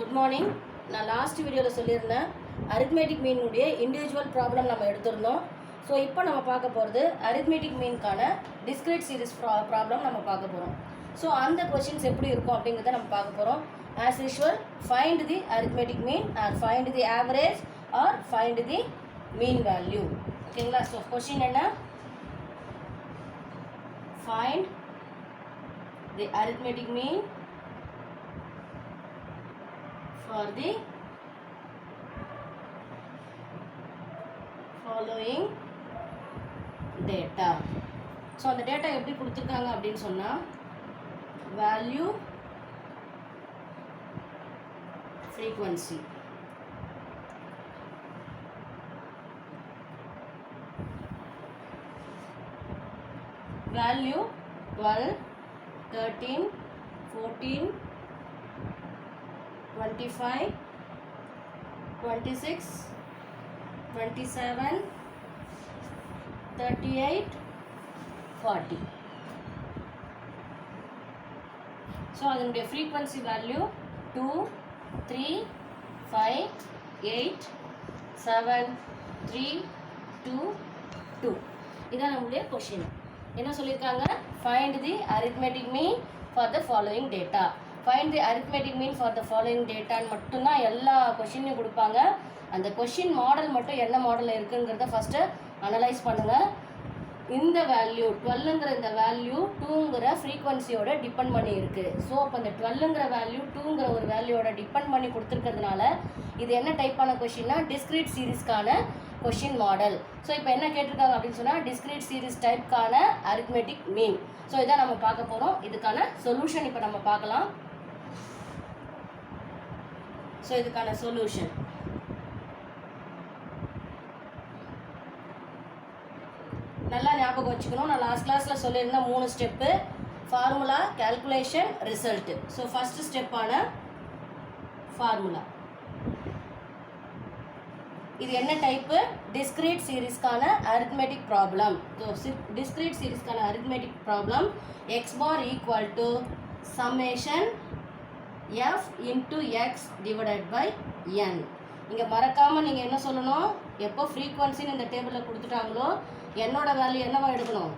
Good morning. நான் last வீடியோவில் சொல்லியிருந்தேன் அரித்மெட்டிக் மீனுடைய இண்டிவிஜுவல் ப்ராப்ளம் நம்ம எடுத்திருந்தோம். ஸோ இப்போ நம்ம பார்க்க போகிறது அரித்மெட்டிக் மீனுக்கான டிஸ்கிரீட் சீரிஸ் ப்ராப்ளம் நம்ம பார்க்க போகிறோம். ஸோ அந்த கொஷின்ஸ் எப்படி இருக்கும் அப்படிங்கிறத நம்ம பார்க்க போகிறோம். As usual, find the arithmetic mean or find the average or find the mean value. ஓகேங்களா? ஸோ கொஷின் என்ன? Find the arithmetic mean for the following data. So அந்த டேட்டா எப்படி கொடுத்துருக்காங்க அப்படின்னு சொன்னால் வேல்யூ, ஃப்ரீக்வன்சி, வேல்யூ 12, 13, 14, 25, 26, 27, 38, 40. So அதனுடைய frequency value 2, 3, 5, 8, 7, 3, 2, 2. இதான் நம்மளுடைய கொஷின். என்ன சொல்லியிருக்காங்க? Find the arithmetic mean for the following data. Find the arithmetic mean for the following டேட்டான்னு மட்டும்தான் எல்லா கொஷினையும் கொடுப்பாங்க. அந்த கொஷின் மாடல் மட்டும் என்ன மாடலில் இருக்குங்கிறத ஃபஸ்ட்டு அனலைஸ் பண்ணுங்கள். இந்த வேல்யூ 12ங்கிற இந்த வேல்யூ 2ங்கிற ஃப்ரீக்வன்சியோட டிபெண்ட் பண்ணி இருக்குது. ஸோ அப்போ அந்த 12ங்கிற வேல்யூ 2ங்கிற ஒரு வேல்யூவோட டிபெண்ட் பண்ணி கொடுத்துருக்கிறதுனால இது என்ன டைப்பான கொஷின்னா டிஸ்கிரீட் சீரீஸ்க்கான கொஷின் மாடல். ஸோ இப்போ என்ன கேட்டிருக்காங்க அப்படின்னு சொன்னால் டிஸ்கிரீட் சீரீஸ் டைப்க்கான அரித்மெட்டிக் மீன். ஸோ இதான் நம்ம பார்க்க போகிறோம். இதுக்கான சொல்யூஷன் இப்போ நம்ம பார்க்கலாம். ஸோ இதுக்கான சொல்யூஷன் நல்லா ஞாபகம் வச்சுக்கணும். நான் லாஸ்ட் கிளாஸில் சொல்லியிருந்தேன் 3 step: formula, calculation, result. So first ஸ்டெப்பான ஃபார்முலா. இது என்ன டைப்பு? டிஸ்கிரீட் சீரீஸ்க்கான அரித்மெட்டிக் ப்ராப்ளம். ஸோ டிஸ்கிரீட் சீரீஸ்க்கான arithmetic problem x bar equal to summation f into x divided by n. இங்கே மறக்காமல் நீங்கள் என்ன சொல்லணும்? எப்போ ஃப்ரீக்வன்சின்னு இந்த டேபிளில் கொடுத்துட்டாங்களோ என்னோட வேல்யூ என்னவா எடுக்கணும்?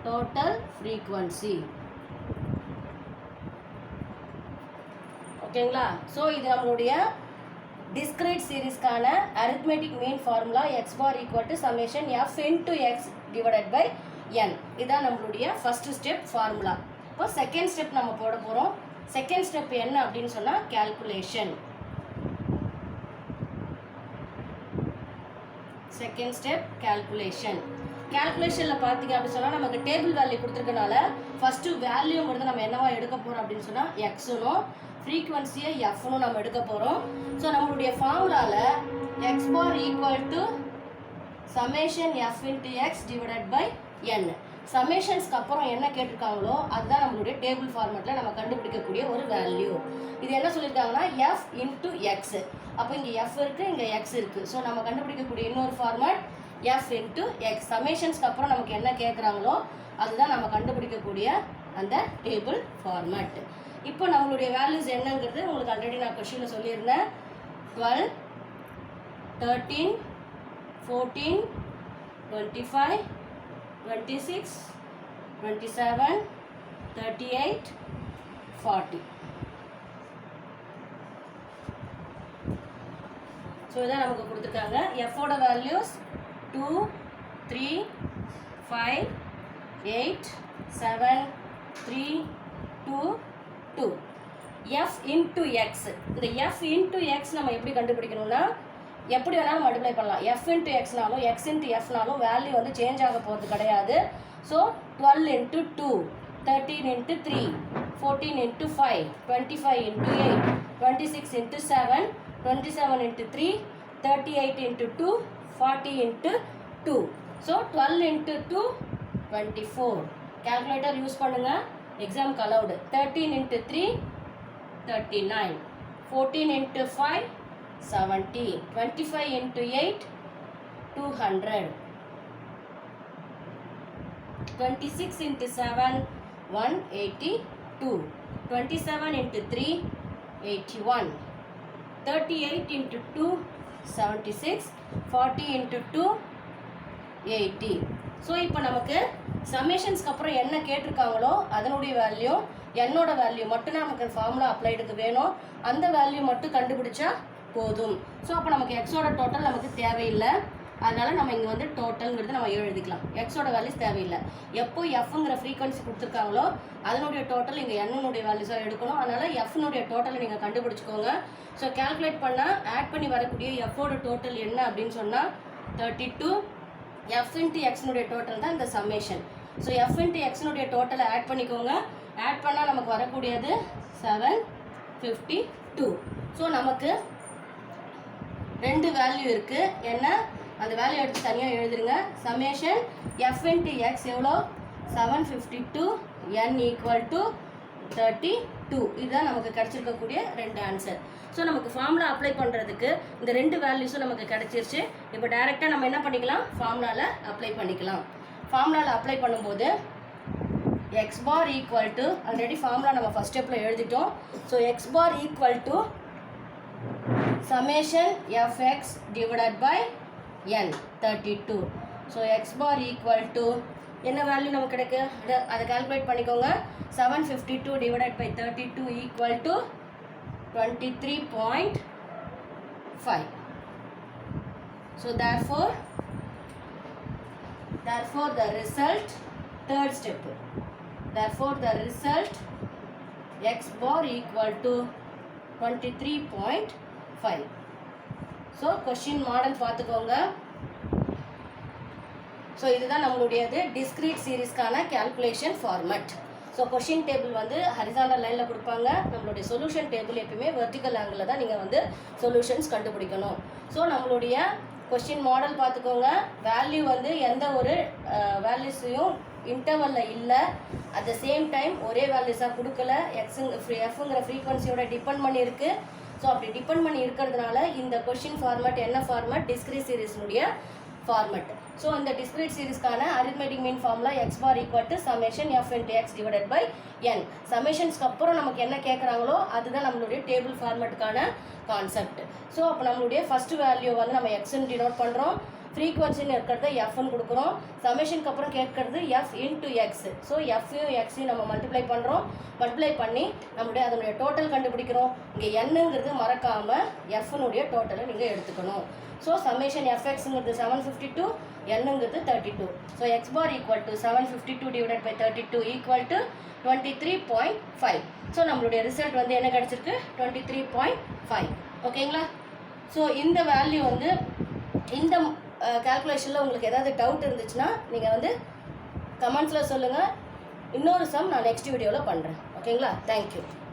Total frequency. ஓகேங்களா? ஸோ இது நம்மளுடைய டிஸ்கிரீட் சீரீஸ்க்கான arithmetic mean formula x bar equal to summation f into x divided by n. இதுதான் நம்மளுடைய ஃபஸ்ட்டு ஸ்டெப் ஃபார்முலா. இப்போ செகண்ட் ஸ்டெப் நம்ம போட போகிறோம். செகண்ட் ஸ்டெப் என்ன அப்படின்னு சொன்னால் கால்குலேஷன். Second step calculation. கால்குலேஷனில் பார்த்தீங்க அப்படின்னு சொன்னால் நமக்கு டேபிள் வேல்யூ கொடுத்துருக்கனால ஃபஸ்ட்டு வேல்யூங்கிறது நம்ம என்னவா எடுக்க போகிறோம் அப்படின்னு சொன்னால் எக்ஸுனும் ஃப்ரீக்வன்சியை எஃப்னும் நம்ம எடுக்க போகிறோம். ஸோ நம்மளுடைய ஃபார்முலாவில் x bar equal to summation f into x divided by n. சமேஷன்ஸ்க்கு அப்புறம் என்ன கேட்டிருக்காங்களோ அதுதான் நம்மளுடைய டேபிள் ஃபார்மேட்டில் நம்ம கண்டுபிடிக்கக்கூடிய ஒரு வேல்யூ. இது என்ன சொல்லியிருக்காங்கன்னா எஃப் இன்ட்டு எக்ஸ். அப்போ இங்கே எஃப் இருக்குது, இங்கே எக்ஸ் இருக்குது. ஸோ நம்ம கண்டுபிடிக்கக்கூடிய இன்னொரு ஃபார்மேட் எஃப் இன்ட்டு எக்ஸ். சமேஷன்ஸ்க்கு அப்புறம் நமக்கு என்ன கேட்குறாங்களோ அதுதான் நம்ம கண்டுபிடிக்கக்கூடிய அந்த டேபிள் ஃபார்மேட். இப்போ நம்மளுடைய வேல்யூஸ் என்னங்கிறது உங்களுக்கு ஆல்ரெடி நான் கொஷினில் சொல்லியிருந்தேன். 12, 13, 14, 25, 26, 27, 38, 40. ஸோ இதான் நமக்கு கொடுத்துருக்காங்க. எஃபோட வேல்யூஸ் 2, 3, 5, 8, 7, 3, 2, 2. F into x. இந்த எஃப் இன்ட்டு எக்ஸ் நம்ம எப்படி கண்டுபிடிக்கணும்னா எப்படி வேணாலும் மல்டிப்ளை பண்ணலாம். எஃப் இன்ட்டு எக்ஸ்னாலும் எக்ஸ் இன்ட்டு எஃப்னாலும் வேல்யூ வந்து சேஞ்ச் ஆக போகிறது கிடையாது. So 12 into 2, 13 into 3, 14 into 5, 25 into 8, 26 into 7, 27 into 3, 38 into 2, 40 into 2. So 12 into 2, 24. Calculator use பண்ணுங்கள், exam allowed. 13 into 3, 39. 14 into 5, 70. 25 into 8, 200. 26 into 7, 182. 27 into 3, 81. 38 into 2, 76. 40 into 2, 80. So இப்போ நமக்கு சமேஷன்ஸ்க்கு அப்புறம் என்ன கேட்டிருக்காங்களோ அதனுடைய வேல்யூ என்னோட வேல்யூ மட்டும் நமக்கு ஃபார்முலா அப்ளைடுக்கு வேணும். அந்த வேல்யூ மட்டும் கண்டுபிடிச்சா போதும். ஸோ அப்போ நமக்கு எக்ஸோட டோட்டல் நமக்கு தேவையில்லை. அதனால் நம்ம இங்கே வந்து டோட்டல்ங்கிறது நம்ம எழுதிக்கலாம். எக்ஸோட வேல்யூஸ் தேவையில்லை. எப்போ எஃப்ங்கிற ஃப்ரீக்வன்சி கொடுத்துருக்காங்களோ அதனுடைய டோட்டல் இங்கே என்னுடைய வேல்யூஸாக எடுக்கணும். அதனால் எஃப்னுடைய டோட்டலை நீங்கள் கண்டுபிடிச்சிக்கோங்க. ஸோ கேல்குலேட் பண்ணால் ஆட் பண்ணி வரக்கூடிய எஃபோட டோட்டல் என்ன அப்படின்னு சொன்னால் 32. எஃப் இன்ட்டு எக்ஸ்னுடைய டோட்டல் தான் இந்த சம்மேஷன். ஸோ எஃப் இன்ட்டு எக்ஸ்னுடைய டோட்டலை ஆட் பண்ணிக்கோங்க. ஆட் பண்ணால் நமக்கு வரக்கூடியது 752. ஸோ நமக்கு ரெண்டு வேல்யூ இருக்குது. என்ன அந்த வேல்யூ எடுத்து தனியாக எழுதுருங்க. சம்மேஷன் எஃப் இன்ட்டு எக்ஸ் எவ்வளோ 752, n ஈக்குவல் டு 32. இதுதான் நமக்கு கிடச்சிருக்கக்கூடிய ரெண்டு ஆன்சர். ஸோ நமக்கு ஃபார்முலா அப்ளை பண்ணுறதுக்கு இந்த ரெண்டு வேல்யூஸும் நமக்கு கிடச்சிருச்சு. இப்போ டைரெக்டாக நம்ம என்ன பண்ணிக்கலாம், ஃபார்முலாவில் அப்ளை பண்ணிக்கலாம். ஃபார்முலாவில் அப்ளை பண்ணும்போது x bar equal to already formula நம்ம ஃபஸ்ட் ஸ்டெப்பில் எழுதிட்டோம். So x bar equal to summation fx divided by n 32. So x bar equal to என்ன வேல்யூ நமக்கு கிடைக்கு அதை கால்குலேட் பண்ணிக்கோங்க. 752 divided by 32 equal to 23.5. So therefore the result, third step, therefore the result x bar equal to 23.5. So question model பார்த்துக்கோங்க. So இதுதான் நம்மளுடையது discrete சீரீஸ்க்கான calculation format. So question table வந்து ஹரிசாண்டல் லைனில் கொடுப்பாங்க. நம்மளுடைய சொல்யூஷன் டேபிள் எப்பயுமே வெர்டிக்கல் ஆங்கிளில் தான் நீங்கள் வந்து சொல்யூஷன்ஸ் கண்டுபிடிக்கணும். ஸோ நம்மளுடைய கொஷின் மாடல் பார்த்துக்கோங்க. வேல்யூ வந்து எந்த ஒரு வேல்யூஸையும் இன்டர்வலில் இல்லை. அட் த சேம் டைம் ஒரே வேல்யூஸாக கொடுக்கல. எஃப்ங்கிற ஃப்ரீக்வன்சியோட டிபெண்ட் பண்ணி இருக்குது. ஸோ அப்படி டிபெண்ட் பண்ணி இருக்கிறதுனால இந்த கொஷின் ஃபார்மட் என்ன ஃபார்மட், டிஸ்க்ரீட் சீரீஸ்னுடைய ஃபார்மட். ஸோ இந்த டிஸ்க்ரீட் சீரீஸ்க்கான arithmetic mean formula x bar equal to summation f into x divided by n. சமேஷன்ஸ்க்கு அப்புறம் நமக்கு என்ன கேட்குறாங்களோ அதுதான் நம்மளுடைய டேபிள் ஃபார்மட்டுக்கான கான்செப்ட். ஸோ அப்போ நம்மளுடைய ஃபஸ்ட்டு வேல்யூ வந்து நம்ம எக்ஸ்ன்னு டினோட் பண்ணுறோம். ஃப்ரீக்வன்சின்னு இருக்கிறத எஃப்னு கொடுக்குறோம். சமேஷனுக்கு அப்புறம் கேட்கறது எஃப் இன்ட்டு எக்ஸ். ஸோ எஃப்யும் எக்ஸையும் நம்ம மல்டிப்ளை பண்ணுறோம். மல்டிப்ளை பண்ணி நம்மளுடைய அதனுடைய டோட்டல் கண்டுபிடிக்கிறோம். இங்கே என்னங்கிறது மறக்காமல் எஃப்னுடைய டோட்டலை நீங்கள் எடுத்துக்கணும். ஸோ சமேஷன் எஃப்எக்ஸுங்கிறது 752, என்னங்கிறது 32. So x bar equal to 752 divided by 32 equal to 23.5. So நம்மளுடைய ரிசல்ட் வந்து என்ன கிடச்சிருக்கு 23.5. ஓகேங்களா? ஸோ இந்த வேல்யூ வந்து இந்த கால்குலேஷனில் உங்களுக்கு ஏதாவது டவுட் இருந்துச்சுன்னா நீங்கள் வந்து கமெண்ட்ஸில் சொல்லுங்கள். இன்னொரு சம் நான் நெக்ஸ்ட் வீடியோவில் பண்ணுறேன். ஓகேங்களா? தேங்க்யூ.